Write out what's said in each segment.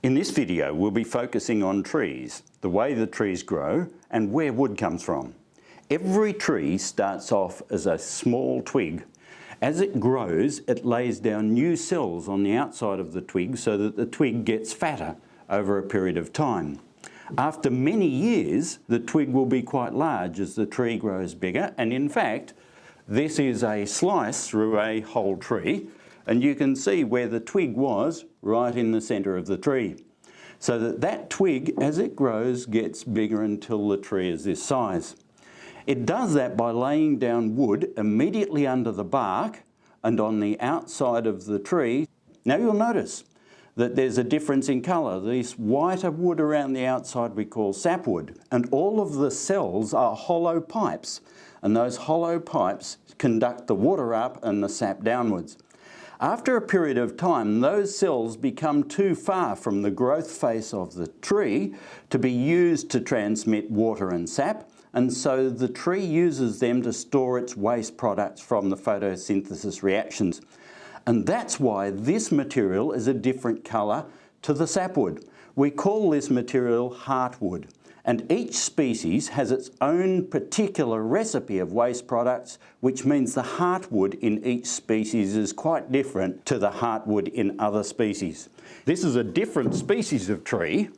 In this video, we'll be focusing on trees, the way the trees grow and where wood comes from. Every tree starts off as a small twig. As it grows, it lays down new cells on the outside of the twig so that the twig gets fatter over a period of time. After many years, the twig will be quite large as the tree grows bigger, and in fact, this is a slice through a whole tree, and you can see where the twig was right in the centre of the tree. So that twig, as it grows, gets bigger until the tree is this size. It does that by laying down wood immediately under the bark and on the outside of the tree. Now you'll notice that there's a difference in colour. This whiter wood around the outside we call sapwood, and all of the cells are hollow pipes, and those hollow pipes conduct the water up and the sap downwards. After a period of time, those cells become too far from the growth face of the tree to be used to transmit water and sap, and so the tree uses them to store its waste products from the photosynthesis reactions. And that's why this material is a different colour to the sapwood. We call this material heartwood, and each species has its own particular recipe of waste products, which means the heartwood in each species is quite different to the heartwood in other species. This is a different species of tree,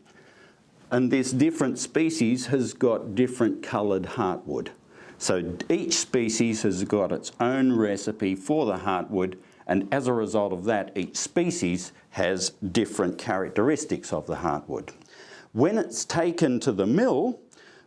and this different species has got different coloured heartwood. So each species has got its own recipe for the heartwood, and as a result of that, each species has different characteristics of the heartwood. When it's taken to the mill,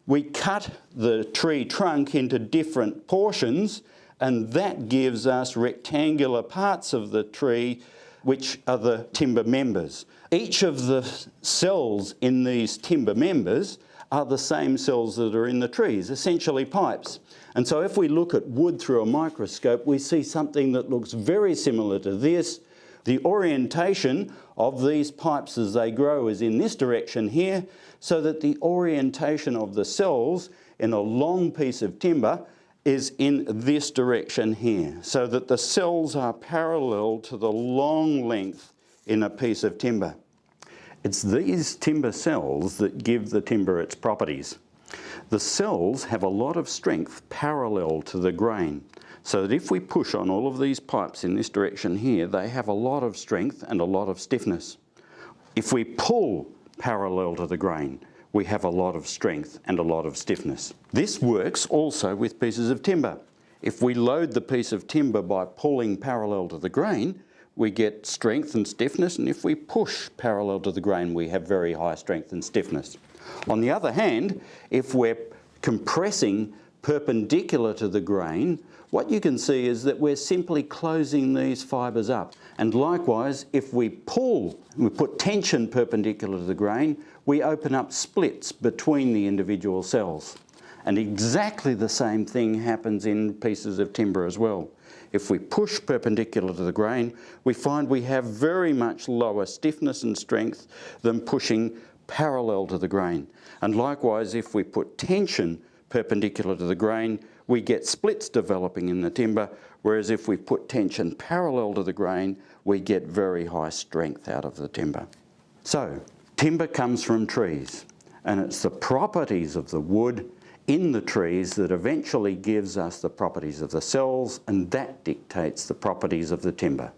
we cut the tree trunk into different portions, and that gives us rectangular parts of the tree, which are the timber members. Each of the cells in these timber members are the same cells that are in the trees, essentially pipes. And so if we look at wood through a microscope, we see something that looks very similar to this. The orientation of these pipes as they grow is in this direction here, so that the orientation of the cells in a long piece of timber is in this direction here, so that the cells are parallel to the long length in a piece of timber. It's these timber cells that give the timber its properties. The cells have a lot of strength parallel to the grain, so that if we push on all of these pipes in this direction here, they have a lot of strength and a lot of stiffness. If we pull parallel to the grain, we have a lot of strength and a lot of stiffness. This works also with pieces of timber. If we load the piece of timber by pulling parallel to the grain, we get strength and stiffness, and if we push parallel to the grain, we have very high strength and stiffness. On the other hand, if we're compressing perpendicular to the grain, what you can see is that we're simply closing these fibres up. And likewise, if we pull, we put tension perpendicular to the grain, we open up splits between the individual cells. And exactly the same thing happens in pieces of timber as well. If we push perpendicular to the grain, we find we have very much lower stiffness and strength than pushing parallel to the grain. And likewise, if we put tension perpendicular to the grain, we get splits developing in the timber, whereas if we put tension parallel to the grain, we get very high strength out of the timber. So, timber comes from trees, and it's the properties of the wood in the trees that eventually gives us the properties of the cells, and that dictates the properties of the timber.